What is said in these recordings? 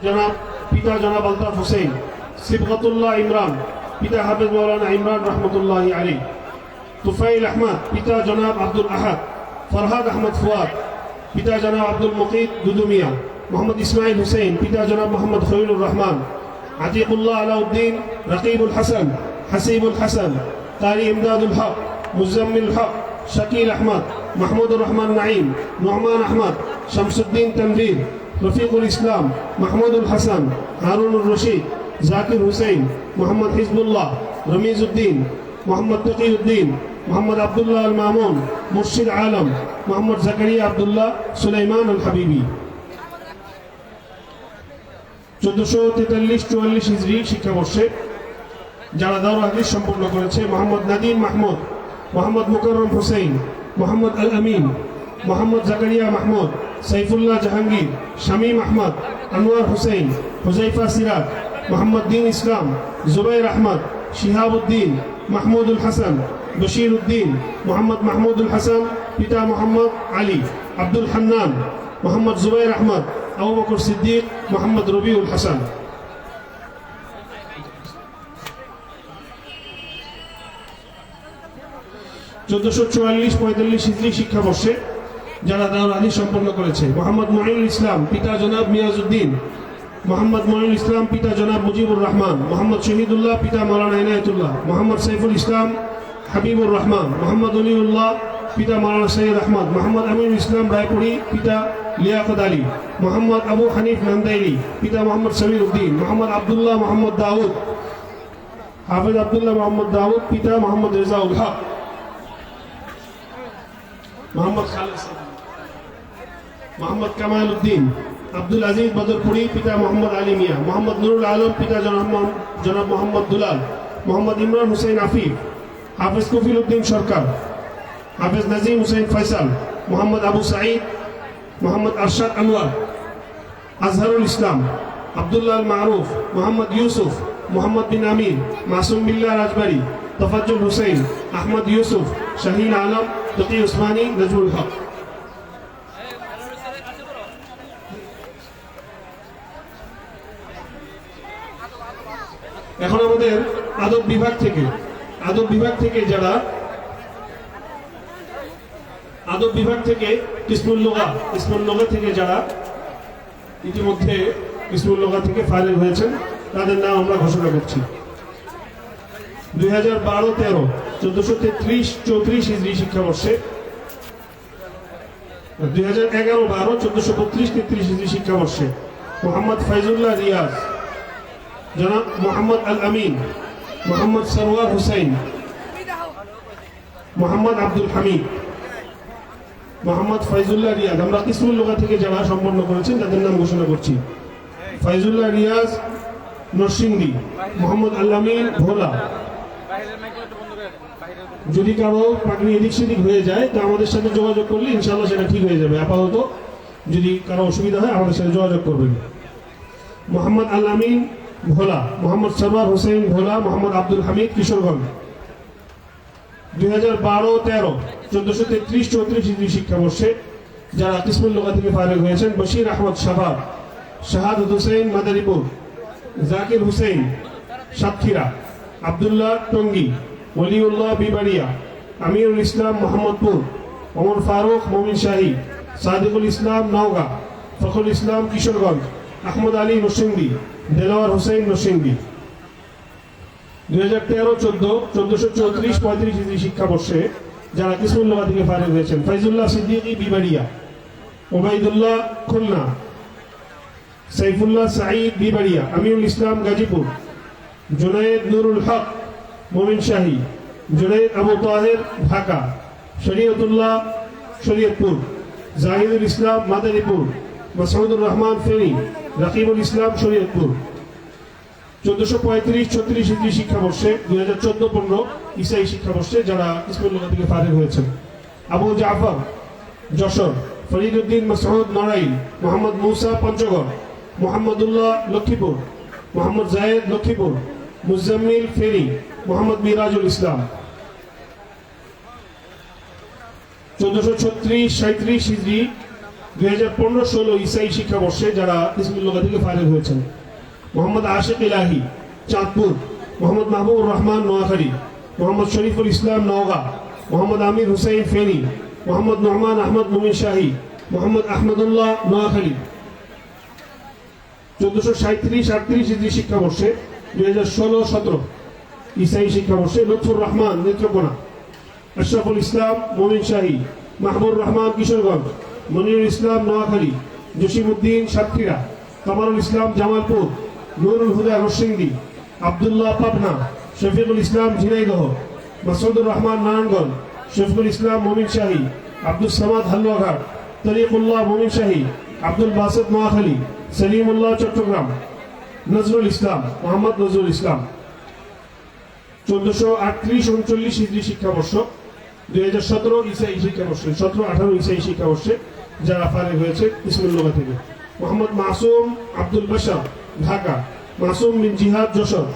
जनाब पिता जनाब अल्ताफ हुसैन, सिबगतुल्लाह इमरान पिता हाफिज मौलाना इमरान रहमतुल्लाहि अलैह, तुफैल अहमद पिता जनाब अब्दुल अहद, फरहाद अहमद फुआद पिता जनाब अब्दुल मुकीत दुदुमिया, मोहम्मद इस्माइल हुसैन पिता जनाब मोहम्मद खलीलुर रहमान, अतीकुल्लाह अलाउद्दीन, रकीबुल हसन, हसीबुल हसन, कारी इमदादुल हक, मुज़म्मिल हक, शकील अहमद, महमूदुर रहमान नईम, नुअमान अहमद, शमसुद्दीन तनवीर, रफीकुल इस्लाम, महमूदुल हसन, हारूनुर रशीद, जाकिर हुसैन, मोहम्मद हिजबुल्लाह, रमीजुद्दीन, मोहम्मद तकीउद्दीन, मोहम्मद अब्दुल्लाह अल मामून, मुर्शिद आलम, मोहम्मद जकरिया अब्दुल्लाह, सुलाइमान अल हबीबी। 1443-44 হিজরি শিক্ষাবর্ষে যারা দাওরাহ হাদিস সম্পূর্ণ করেছে মোহাম্মদ নাদিম মাহমুদ, মোহাম্মদ মুকাররম হুসেইন, মোহাম্মদ আল আমিন, মোহাম্মদ জাকারিয়া মাহমুদ, সাইফুল্লাহ জাহাঙ্গীর, শামীম আহমদ, আনোয়ার হুসেইন, হুজাইফা সিরাজ, মোহাম্মদ দিন ইসলাম, জুবাইর আহমদ, শিহাবুদ্দিন, মাহমুদুল হাসান, বশির উদ্দিন, মোহাম্মদ মাহমুদুল হাসান পিতা মোহাম্মদ আলী, আব্দুল হান্নান, মোহাম্মদ জুবাইর আহমদ, আবু বকর সিদ্দিক, মোহাম্মদ রবিউল হাসান। 1444-45 হিজরি শিক্ষাবর্ষে যারা দাওরাহ হাদিস সম্পন্ন করেছে মোহাম্মদ মুঈনুল ইসলাম পিতা জনাব মিয়াজউদ্দিন, মোহাম্মদ মুঈনুল ইসলাম পিতা জনাব মুজিবুর রহমান, মোহাম্মদ শহীদুল্লাহ পিতা মাওলানা ইনায়াতুল্লাহ, মোহাম্মদ সাইফুল ইসলাম হাবিবুর রহমান, মোহাম্মদ অলিউল্লাহ পিতা মাওলানা সৈয়দ আহমদ, মোহাম্মদ আমিনুল ইসলাম রায়পুরি পিতা লিয়াকত আলী, মোহাম্মদ আবু হানিফ নন্দাইরি পিতা মোহাম্মদ সমীর উদ্দিন, মোহাম্মদ আবদুল্লাহ মোহাম্মদ দাউদ, হাফিজ আবদুল্লাহ মোহাম্মদ দাউদ পিতা মোহাম্মদ রেজাউল হক, মোহাম্মদ খালেদ, মোহাম্মদ কামাল উদ্দিন, আব্দুল আজিজ বদরপুরি পিতা মোহাম্মদ আলী মিয়া, মোহাম্মদ নুরুল আলম পিতা জনাব মোহাম্মদ দুলাল, মোহাম্মদ ইমরান হুসেন আফিফ, হাফিজ কফিল উদ্দিন সরকার, হাফিজ নাজিম হুসেন ফয়সাল, মোহাম্মদ আবু সাঈদ, মোহাম্মদ আরশাদ আনোয়ার, আজহারুল ইসলাম, আবদুল্লাহ আল মারুফ, মোহাম্মদ ইউসুফ, মোহাম্মদ বিন আমির, মাসুম বিল্লাহ রাজবাড়ি, তফাজ্জুল হুসেন, আহমদ ইউসুফ, শাহিন আলম, তকি উসমানী, নজরুল হক। এখন আমাদের আদব বিভাগ থেকে যারা আদব বিভাগ থেকে ইসমুল লুগা থেকে যারা ইতিমধ্যে ইসমুল লুগা থেকে ফাইল হয়েছেন তাদের নাম আমরা ঘোষণা করছি। 2012-13 1433-34 হিজরি শিক্ষাবর্ষে 2011-12 1432-33 হিজরি শিক্ষাবর্ষে মোহাম্মদ ফাইজুল্লাহ রিয়াজ, জনাব মোহাম্মদ আল আমিন, মোহাম্মদ সরওয়ার হুসাইন, মোহাম্মদ আব্দুল হামিদ, মোহাম্মদ ফাইজুল্লাহ রিয়াজ। আমরা ইসমুল লুগা থেকে যারা সম্পন্ন করেছেন তাদের নাম ঘোষণা করছি। ফাইজুল্লাহ রিয়াজ নরসিংদী, মোহাম্মদ আল আমিন ভোলা। যদি কারো পাগড়ি এদিক সেদিক হয়ে যায় তো আমাদের সাথে যোগাযোগ করলে ইনশাআল্লাহ সেটা ঠিক হয়ে যাবে। আপাতত যদি কারো অসুবিধা হয় আমাদের সাথে যোগাযোগ করবেন। মোহাম্মদ আল আমিন ভোলা, মোহাম্মদ সরওয়ার হোসেন ভোলা, মোহাম্মদ আব্দুল হামিদ কিশোরগঞ্জ। 2012-13 1433-34 হিজরি শিক্ষাবর্ষে যারা ইসমুল লুগা থেকে ফারিগ হয়েছেন বশির আহমদ শাহাদ, শাহাদত হোসেন মাদারীপুর, জাকির হুসেন সাতক্ষীরা, আবদুল্লাহ টঙ্গী, ওলিউল্লাহ বিবাড়িয়া, আমিরুল ইসলাম মোহাম্মদপুর, ওমর ফারুক মমিন শাহী, সাদিকুল ইসলাম নওগাঁ, ফখরুল ইসলাম কিশোরগঞ্জ, আহমদ আলী নরসিংদী, দেলোয়ার হোসেন নরসিংদী। 2013-14 1434-35 হিজরি শিক্ষাবর্ষে যারা ইসমুল লুগা থেকে ফারিগ হয়েছেন ফাইজুল্লাহ সিদ্দিকী বিবাড়িয়া, ওবাইদুল্লাহ খুলনা, সাইফুল্লাহ সাঈদ বিবাড়িয়া, আমিনুল ইসলাম গাজীপুর, জুনায়েদ নুরুল হক মমিন শাহী, জুনায়েদ আবু তাহের ঢাকা, শরীয়তুল্লাহ শরীয়তপুর, জাহিদুল ইসলাম মাদারীপুর, মাসউদুর রহমান ফেনী, রাকিবুল ইসলাম শরীয়তপুর। 1435-36 হিজরি শিক্ষাবর্ষে 2014-15 ইসাই শিক্ষাবর্ষে যারা ইসমুল লুগা থেকে ফারিগ হয়েছেন আবু জাফর যশোর, ফরিদউদ্দিন মাসউদ নড়াইল, মোহাম্মদ মুসা পঞ্চগড়, মোহাম্মদুল্লাহ লক্ষ্মীপুর, মোহাম্মদ জায়েদ লক্ষ্মীপুর, মুজাম্মিল ফেনী, মোহাম্মদ মিরাজুল ইসলাম। 1436-37 হিজরি 2015-16 ইসাই শিক্ষাবর্ষে যারা ইসমিল্লাহ থেকে ফারিগ হয়েছেন: মোহাম্মদ আশিক ইলাহি চাঁদপুর, মোহাম্মদ মাহবুবুর রহমান নোয়াখালী, মোহাম্মদ শরীফুল ইসলাম নওগাঁ, মোহাম্মদ আমির হুসাইন ফেনী, মোহাম্মদ নোমান আহমদ মুমিন শাহী, মোহাম্মদ আহমদুল্লাহ নোয়াখালী। 1437-38 হিজরি শিক্ষাবর্ষে 2016-17 ইসাই শিক্ষাবর্ষে লুৎফুর রহমান নেত্রকোনা, আশরাফুল ইসলাম মুমিন শাহী, মাহবুর রহমান কিশোরগঞ্জ, মনিরুল ইসলাম নোয়াখালী, জসিমউদ্দিন সাতক্ষীরা, কামারুল ইসলাম জামালপুর, নুরুল হুদা নরসিংদী, আবদুল্লাহ পাবনা, শফিকুল ইসলাম ঝিনাইদহ, মাসুদুর রহমান নারায়ণগঞ্জ, শফিকুল ইসলাম মুমিন শাহী, আব্দুল সামাদ হালুয়াঘাট, তরিকুল্লাহ মুমিন শাহী, আব্দুল বাসেদ নোয়াখালী, সলিমুল্লাহ চট্টগ্রাম, নজরুল ইসলাম মোহাম্মদ নজরুল ইসলাম। 1438-39 হিজরি শিক্ষাবর্ষ 2017 ইসাই শিক্ষাবর্ষে 17-18 ইসাই শিক্ষাবর্ষে যারা ফারিগ হয়েছে ইসমিল্লাহ থেকে: মোহাম্মদ মাসুম আব্দুল বাশার ঢাকা, মাসুম বিন জিহাদ যশোর,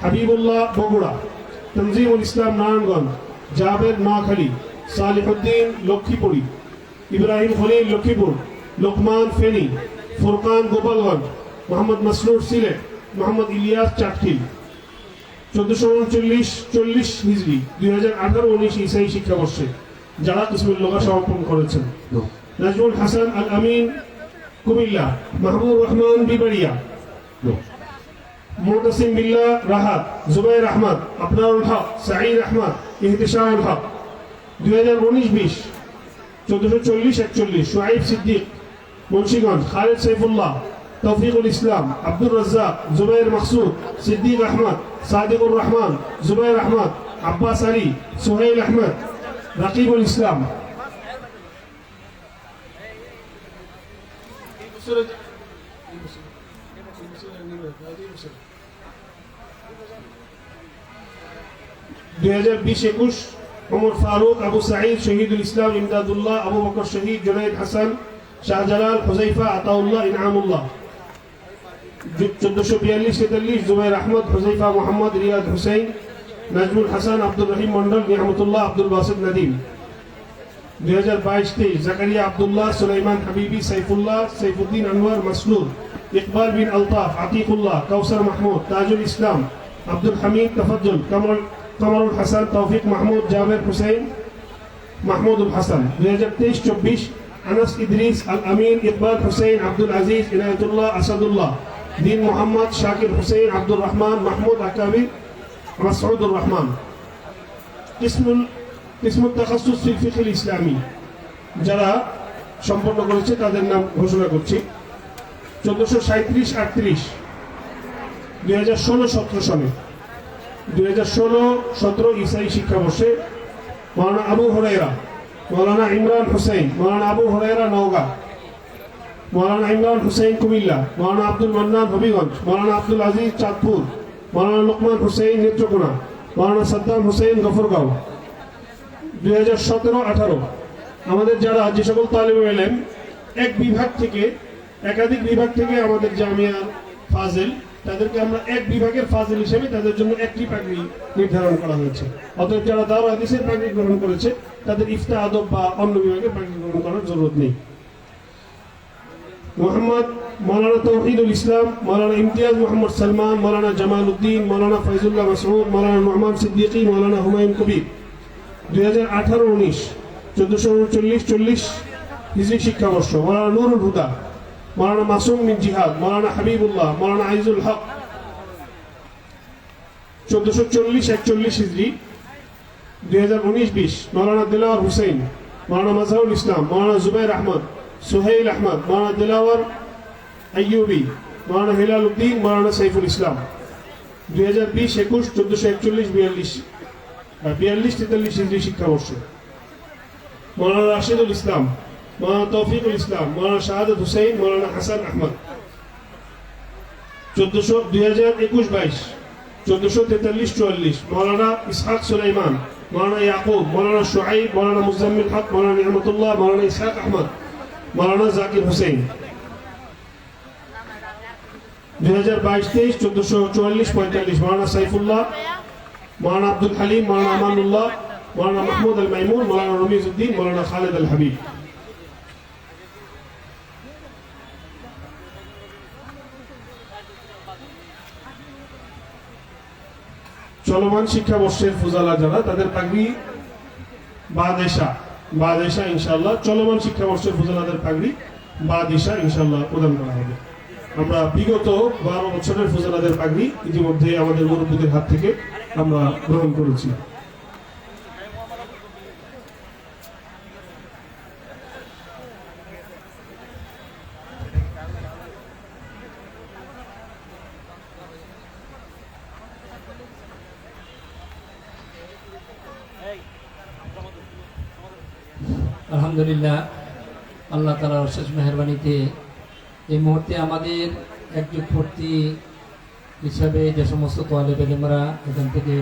হাবিবুল্লাহ বগুড়া, তনজিমুল ইসলাম নারায়ণগঞ্জ, জাবের নোয়াখালী, সালিহুদ্দিন লক্ষ্মীপুরী, ইব্রাহিম খলিল লক্ষ্মীপুর, লোকমান ফেনী, ফুরকান গোপালগঞ্জ, মোহাম্মদ মাসরুর সিলেট, মোহাম্মদ ইলিয়াস চাটখিল। 1439-40 হিজরি 2018-19 ইসাই শিক্ষাবর্ষে যারা ইসমিল্লাহ সমাপন করেছেন: নাজমুল হাসান আল আমিন কুমিল্লা, মাহবুব রহমান বিবাড়িয়া, মুতাসিম বিল্লাহ রাহাত, জুবাইর আহমদ, আপনারুল হক, সাঈদ আহমদ, ইহতিশামুল হক। 2019-20 1440-41 শুআইব সিদ্দিক মুন্সিগঞ্জ, খালেদ সাইফুল্লাহ, তৌফিকুল ইসলাম, আব্দুর রাজ্জাক, জুবাইর মাকসুদ, সিদ্দিক আহমদ, সাদিকুর রহমান, জুবাইর আহমদ, আব্বাস আলী, সোহেল আহমদ, রাকিবুল ইসলাম। 2020-21 ওমর ফারুক, আবু সাঈদ, শহীদুল ইসলাম, ইমদাদুল্লাহ, আবু বকর শহীদ, জুনাইদ হাসান, শাহজালাল, হুজাইফা, আতাউল্লাহ, ইনআমুল্লাহ। 1442-43 জুবাইর আহমদ, হুজাইফা মোহাম্মদ, রিয়াদ হুসাইন, নাজমুল হাসান, আব্দুর রহিম মন্ডল, নিয়ামতুল্লাহ, আব্দুল বাসিদ নাদিম। 2022-23 জাকারিয়া আব্দুল্লাহ, সুলাইমান হাবিবি, সাইফুল্লাহ, সাইফুদ্দিন আনোয়ার মাসলুদ, ইকবাল বিন আলতাফ, আতিকুল্লাহ, কাউসার মাহমুদ, তাজুল ইসলাম, আব্দুল হামিদ, তাফাজ্জুল, কামারুল হাসান, তৌফিক মাহমুদ, জাবের হুসাইন, মাহমুদুল হাসান। 2023-24 আনাস ইদ্রিস, আল আমিন, ইকবাল হুসাইন, আব্দুল আজিজ, ইনায়াতুল্লাহ, আসাদুল্লাহ, দিন মোহাম্মদ, শাকির হুসাইন, আব্দুর রহমান, মাহমুদ আকাবি, মাসউদুর রহমান। কিসমুত তাখাসসুস ফিল ফিকহিল ইসলামী যারা সম্পন্ন করেছে তাদের নাম ঘোষণা করছি: 1437-38 2016-17 সনে 2016-17 ইসাই শিক্ষাবর্ষে মাওলানা আবু হুরায়রা, মাওলানা ইমরান হুসাইন, মাওলানা আবু হুরায়রা নওগাঁ, মাওলানা ইমরান হুসাইন কুমিল্লা, মাওলানা আব্দুল মান্নান হবিগঞ্জ, মাওলানা আব্দুল আজিজ চাঁদপুর, মাওলানা লোকমান হুসাইন নেত্রকোনা, মাওলানা সাদ্দাম হুসাইন গফরগাঁও। 2017-18 আমাদের যারা যে সকল তালিবে ইলম এক বিভাগ থেকে একাধিক বিভাগ থেকে আমাদের জামিয়ার ফাজিল, তাদেরকে আমরা এক বিভাগের ফাজিল হিসেবে তাদের জন্য একটি পাগড়ি নির্ধারণ করা হয়েছে। অতএব যারা দারুল হাদিসের পাগড়ি গ্রহণ করেছে তাদের ইফতা আদব বা অন্য বিভাগের পাগড়ি গ্রহণ করার জরুরত নেই। মোহাম্মদ মাওলানা তৌহিদুল ইসলাম, মাওলানা ইমতিয়াজ মোহাম্মদ সালমান, মাওলানা জামাল উদ্দিন, মাওলানা ফয়জুল্লাহ মাসউদ, মাওলানা নোমান সিদ্দিকী, মাওলানা হুমায়ুন কবির। 2018-19 1439-40 হিজরি শিক্ষাবর্ষ মাওলানা নুরুল হুদা, মাওলানা মাসুম বিন জিহাদ, মাওলানা হাবিবুল্লাহ, মাওলানা আইজুল হক। 1440-41 হিজরি 2019-20 মাওলানা দিলাওয়ার হুসাইন, মাওলানা মাজহারুল ইসলাম, মাওলানা জুবাইর আহমদ, সোহেল আহমদ, মাওলানা দিলাওয়ার আইয়ুবী, মাওলানা হিলাল উদ্দিন, মাওলানা সাইফুল ইসলাম। 2020-21 1441-42-43 হিজরি শিক্ষাবর্ষ মাওলানা রাশিদুল ইসলাম, মাওলানা তৌফিকুল ইসলাম, মাওলানা শাহাদাত হুসাইন, মাওলানা হাসান আহমদ। 2021-22 1443-44 মাওলানা ইসহাক সুলাইমান, মাওলানা ইয়াকুব, মাওলানা শুআইব, মাওলানা মুজাম্মিল হক, মাওলানা নিয়ামতুল্লাহ, মাওলানা ইসহাক আহমদ, মাওলানা জাকির হুসাইন। 2022-23 1444-45 মাওলানা সাইফুল্লাহ, মাওলানা আব্দুল হালিম, মাওলানা আমানুল্লাহ, মাওলানা মাহমুদ আল মাইমুন, মাওলানা রমিজউদ্দিন, মাওলানা খালেদ আল হাবিব। চলমান শিক্ষাবর্ষের ফুজালা যারা তাদের পাগড়ি বাদেশা ইনশাআল্লাহ চলমান শিক্ষাবর্ষের ফুজালাদের পাগড়ি বাদিশা ইনশাআল্লাহ প্রদান করা হবে। আমরা বিগত 12 বছরের ফুজালাদের পাগড়ি ইতিমধ্যে আমাদের মুরব্বীদের হাত থেকে আমরা গ্রহণ করেছি। আলহামদুলিল্লাহ, আল্লাহ তাআলার অশেষ মেহেরবানিতে এই মুহূর্তে আমাদের একজন ভর্তি হিসাবে যে সমস্ত তোয়ালেব ইলমরা এখান থেকে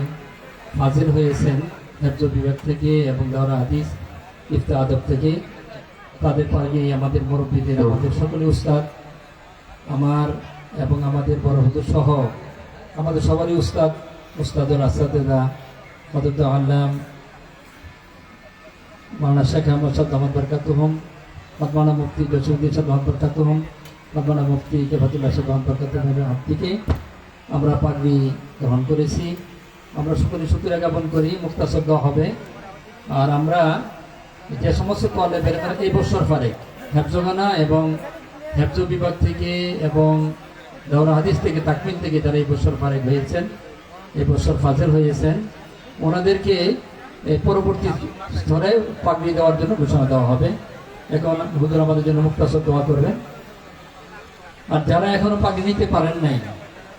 হাজির হয়েছেন হেফজ বিভাগ থেকে এবং দাওরা হাদিস ইফতা আদব থেকে, তাদের পাশে আমাদের মুরব্বীদের, আমাদের সকলে উস্তাদ, আমার এবং আমাদের বড় হুজুর সহ আমাদের সবারই উস্তাদুল আসাদিরা হযরত আল্লাম মাওলানা শেখ আহমদ সাহেব দামাত বরকাতুহুম, মাওলানা মুফতি জসিমউদ্দিন সাহেব দামাত বরকাতুহুম, মাওলানা মুফতি কেফাতুল্লাহ সাহেব দামাত বরকাতুহুমের হাত থেকে আমরা পাগড়ি গ্রহণ করেছি। আমরা সকলে শুকরিয়া জ্ঞাপন করি। মুক্তাসর দেওয়া হবে। আর আমরা যে সমস্ত তোয়ালেব ইলমরা এই বছর ফারেক হেফজখানা এবং হেফজ বিভাগ থেকে এবং দাওরা হাদিস থেকে তাকমিল থেকে যারা এই বছর ফারেক হয়েছেন, এই বছর ফাজেল হয়েছেন, ওনাদেরকে পরবর্তী স্তরে পাগড়ি দেওয়ার জন্য ঘোষণা দেওয়া হবে। এখন হুজুর আমাদের জন্য মুক্তাসর দোয়া করবেন। আর যারা এখনো পাগড়ি নিতে পারেন নাই,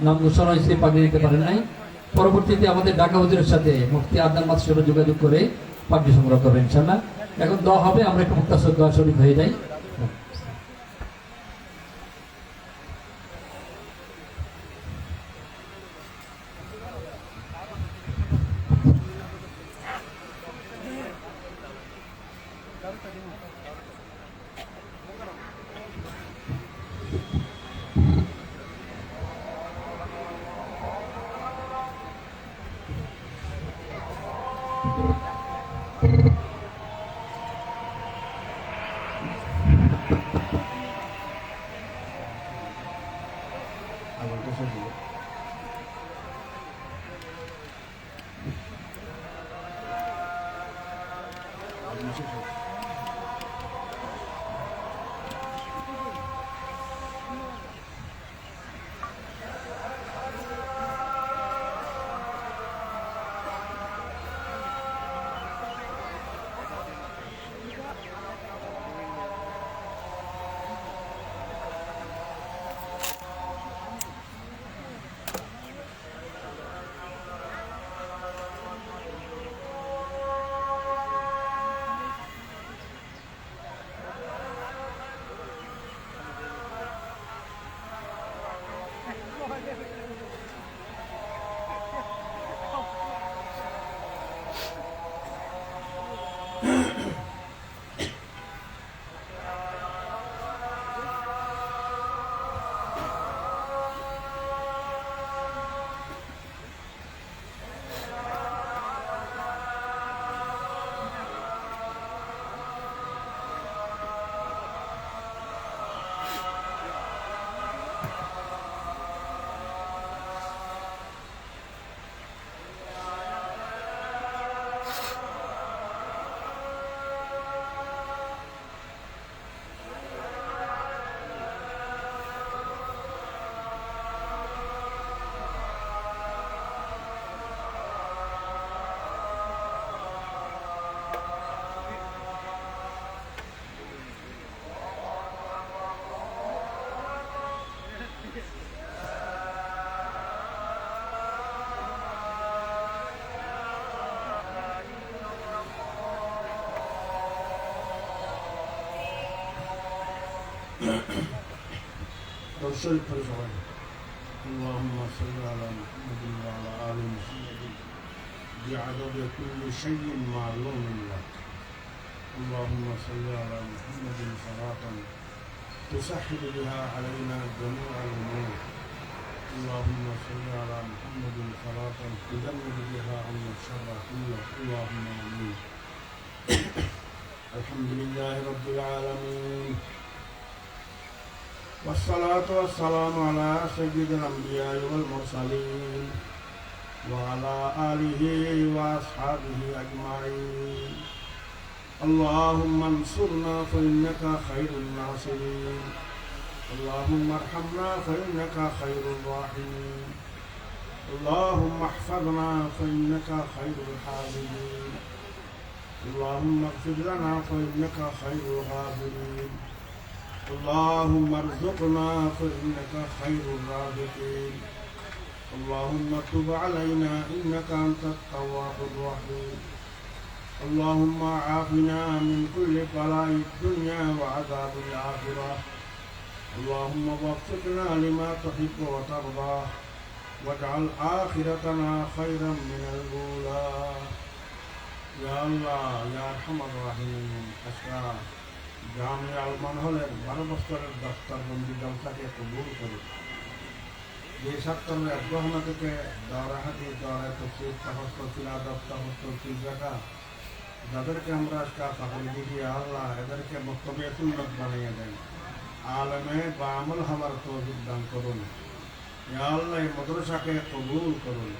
নাম ঘোষণা হয়েছে পাগড়ি নিতে পারেন নাই, পরবর্তীতে আমাদের ঢাকা হুজুরের সাথে মুফতি আদনান মাসুদ সাহেব যোগাযোগ করে পাগড়ি সংগ্রহ করবেন ইনশাআল্লাহ। এখন দোয়া হবে, আমরা একটু মুক্তাসর দোয়া শরীক হয়ে যাই। الشريف فرجعين اللهم صل على محمد وعلى آل محمد بعدد كل شيء معلوم لك اللهم صل على محمد صلاة تسهل بها علينا جميع الأمور اللهم صل على محمد صلاة تجنب بها عنا الشر كله اللهم آمين الحمد لله رب العالمين والصلاة والسلام على سيد الأنبياء والمرسلين وعلى آله وأصحابه أجمعين. اللهم انصرنا فإنك خير الناصرين. اللهم ارحمنا فإنك خير الراحمين. اللهم احفظنا فإنك خير الحافظين. اللهم اغفر لنا فإنك خير الغافرين. اللهم ارزقنا فإنك خير الرازقين. اللهم تب علينا إنك أنت التواب الرحيم. اللهم عافنا من كل بلاء الدنيا وعذاب الآخرة. اللهم وفقنا لما تحب وترضى واجعل آخرتنا خيرا من الأولى. يا الله يا أرحم الراحمين. أشكرا জামিয়া আল মানহলের 12 বছরের দফতর বন্দি জলসাকে কবুল করে যে ছাত্ররা গ্রহণা থেকে দরা হাদিস দরা তফসির তাফসির তিলাওয়াত তাফসির জায়গা যাদেরকে আমরা আজকে পাকড়ি দিয়ে আল্লাহ এদেরকে মুক্তবে সুন্নত বানিয়ে দেন, আলমে বা আমল হওয়ার তৌফিক দান করুন। ইয়া আল্লাহ এই মাদ্রাসাকে কবুল করুন।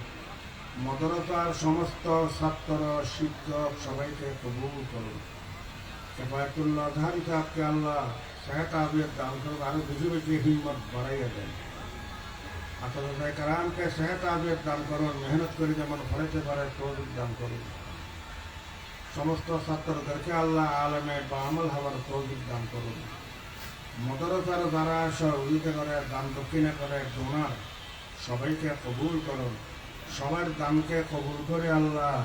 মাদ্রাসার সমস্ত ছাত্র শিক্ষক সবাইকে কবুল করুন। কেফায়াতুল্লাহ ধারী সাহেবকে আল্লাহ সেহত আবিয়ত দান করুন, আরো বেশি বেশি হিম্মত বাড়াইয়া দেন। আসাদুল্লাহ কারামকে সেহত আবিয়ত দান করুন, মেহনত করে যেমন ফলাইতে পারে তৌফিক দান করুন। সমস্ত ছাত্রদেরকে আল্লাহ আলমে বা আমল হওয়ার তৌফিক দান করুন। মাদ্রাসার যারা সহযোগিতা করে, দান দক্ষিণা করে, ডোনার সবাইকে কবুল করুন। সবার দানকে কবুল করে আল্লাহ,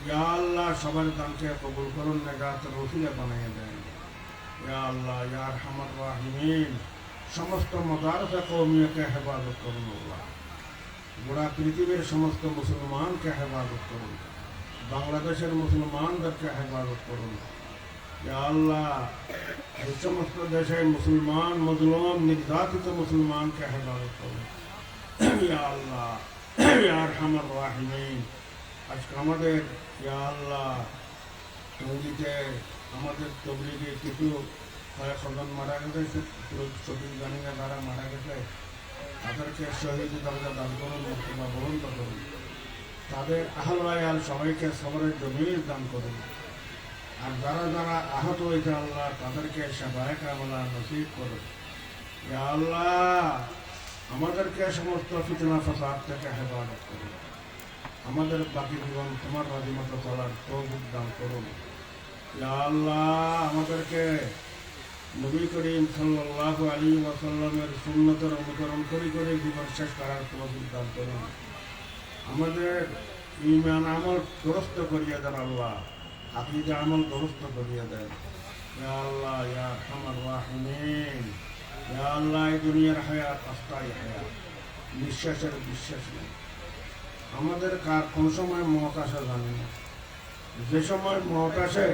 ইয়া আল্লাহ সবার দানকে কবুল করুন, নেজাতের ওসিলা বানিয়ে দেন। ইয়া আল্লাহ ইয়া আরহামার রাহিমিন। সমস্ত মাদ্রাসা কওমিয়াকে হেফাজত করুন আল্লাহ। গোটা পৃথিবীর সমস্ত মুসলমানকে হেফাজত করুন। বাংলাদেশের মুসলমানদেরকে হেফাজত করুন। ইয়া আল্লাহ এই সমস্ত দেশে মুসলমান মজলুম নির্যাতিত মুসলমানকে হেফাজত করুন। ইয়া আল্লাহ ইয়া আরহামার রাহিমিন। আজকে আমাদের ইয়া আল্লাহ তৌহিদে আমাদের তবলিগে কিছু কয়েকজন মারা গেছে, শহীদ জানিনা তারা মারা গেছে, তাদেরকে শহীদ দরজা দান করুন, মর্তবা বরন্ত করুন। তাদের আহল আয়াল সবাইকে সবরের জমির দান করুন। আর যারা যারা আহত হয়েছে আল্লাহ তাদেরকে সেবায় কামলা নসিব করুন। ইয়া আল্লাহ আমাদেরকে সমস্ত ফিতনা ফাসাদ থেকে হেফাজত করুন। আমাদের বাকি জীবন তোমার রাজিমতো চলার তৌফিক দান করুন। ইয়া আল্লাহ আমাদেরকে নবী করিম সাল্লাল্লাহু আলাইহি ওয়াসাল্লামের সুন্নতের অনুসরণ করে জীবন শেষ করার তৌফিক দান করুন। আমাদের ঈমান আমল দুরস্ত করিয়া দেন আল্লাহ, আকীদা আমল দুরস্ত করিয়া দেন। ইয়া আল্লাহ ইয়া আরহামার রাহিমিন। ইয়া আল্লাহ এই দুনিয়ার হায়াত অস্থায়ী হায়াত, নিঃশ্বাসের বিশ্বাস নেই। আমাদের কার কোন সময় মত আসে জানি না। যে সময় মত আসে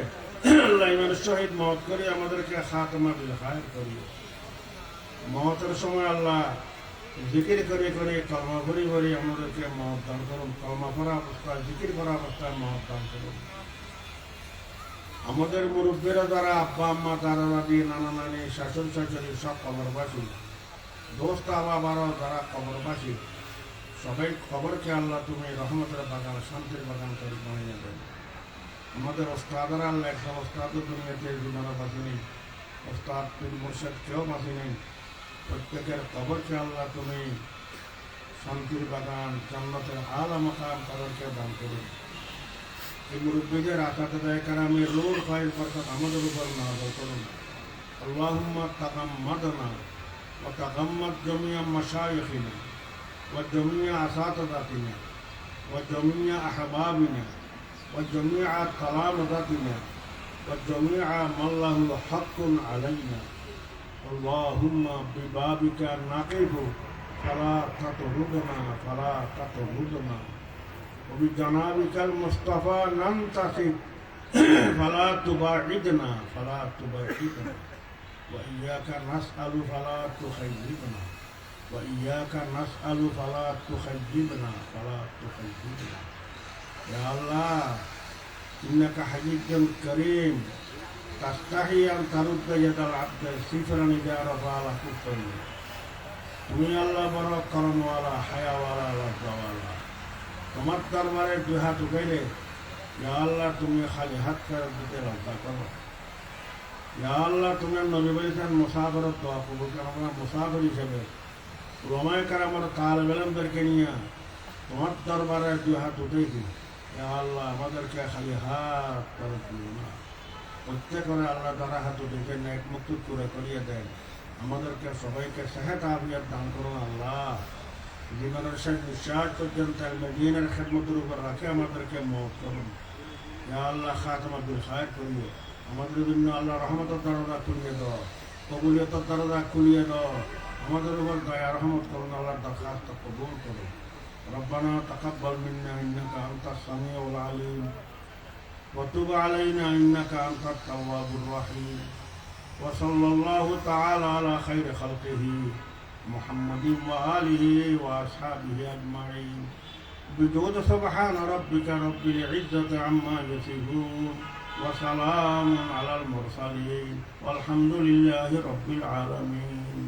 আল্লাহ ইমানের সহিত মত করি আমাদেরকে খাতমা বিল খায়র করি। মতের সময় আল্লাহ জিকির করে করে কলমা ভরি আমাদেরকে মত দান করুন। কলমা পড়া অবস্থায় জিকির করা অবস্থায় মত দান করুন। আমাদের মুরব্বীরা যারা আব্বা আম্মা দাদা দাদি নানা নানি শাশুড়ি শাশুড়ি সব কবরবাসী, দোস্ত বাবারও যারা কবরবাসী, সবাই খবরকে আল্লাহ তুমি রহমতের বাগান শান্তির বাগান করে বানিয়ে দেন। আমাদের ওস্তাদরা আল্লাহ একদম ওস্তাদ দুনিয়াতে জীবনে বাঁচি নেই, ওস্তাদ পীর মুর্শিদ কেউ বাঁচি নেই। প্রত্যেকের খবরকে আল্লাহ তুমি শান্তির বাগান জান্নাতের আলা মাকাম তাদেরকে দান করুন। এই মুরব্বীদের আসাদায়ে কেরামের রূহ ফাইল বরকত আমাদের উপর নাযিল করুন। আল্লাহুম্মা তাগাম্মাদনা ওয়া তাগাম্মাদ জামিয়া মাশায়িখিনা ওয়া জামিয়া আসাতাদাতিনা ওয়া জামিয়া আহবাবিনা ওয়া জামিয়া তালামাদাতিনা ওয়া জামিয়া মান লাহু হাক্কুন আলাইনা। আল্লাহুম্মা বিবাবিকা নাকিফু ফালা তাতরুদনা وبجنابك المصطفى ننتصب فلا تباعدنا وإياك نسأل فلا تخيبنا يا الله إنك حي كريم تستحي أن ترد يد العبد صفرا إذا رفع له كفيه। তুমি আল্লাহ বড় করমওয়ালা, হায়াওয়ালা, লজ্জাওয়ালা। তোমার দরবারে দুই হাত উঠাইলে ইয়া আল্লাহ তুমি খালি হাত ফেরত দিতে লজ্জা করো। ইয়া আল্লাহ তুমি নবী বলেছেন মুসাফিরের দোয়া কবুল করো। আমরা মুসাফির হিসেবে ওলামায়ে কেরামের তালিব ইলমদেরকে নিয়ে তোমার দরবারে দুই হাত উঠেছি। ইয়া আল্লাহ আমাদেরকে খালি হাত ফেরত দিও না। প্রত্যেকের আল্লাহ দ্বারা হাত উঠেছে নেক মুক্ত করে করিয়ে দেন। আমাদেরকে সবাইকে সেহত আফিয়ত দান করুন আল্লাহ। জীবনের শেষ নিঃশ্বাস পর্যন্ত দিনের খেদমতের উপর রাখে আমাদেরকে মওত করুন। ইয়া আল্লাহ খাতমা বিল খায়র করিও। আমাদের জন্য আল্লাহ রহমতের দরজা খুলিয়ে দাও, কবুলিয়তের দরজা খুলিয়ে দাও। আমাদের উপর দয়া রহমত করুন। আল্লাহর দরখাস্ত কবুল করুন। ربنا تقبل منا إنك أنت السميع العليم وتب علينا إنك أنت التواب الرحيم وصلى الله تعالى على خير خلقه محمد وآله وأصحابه أجمعين بجود سبحان ربك رب العزة عما يصفون وسلام على المرسلين والحمد لله رب العالمين.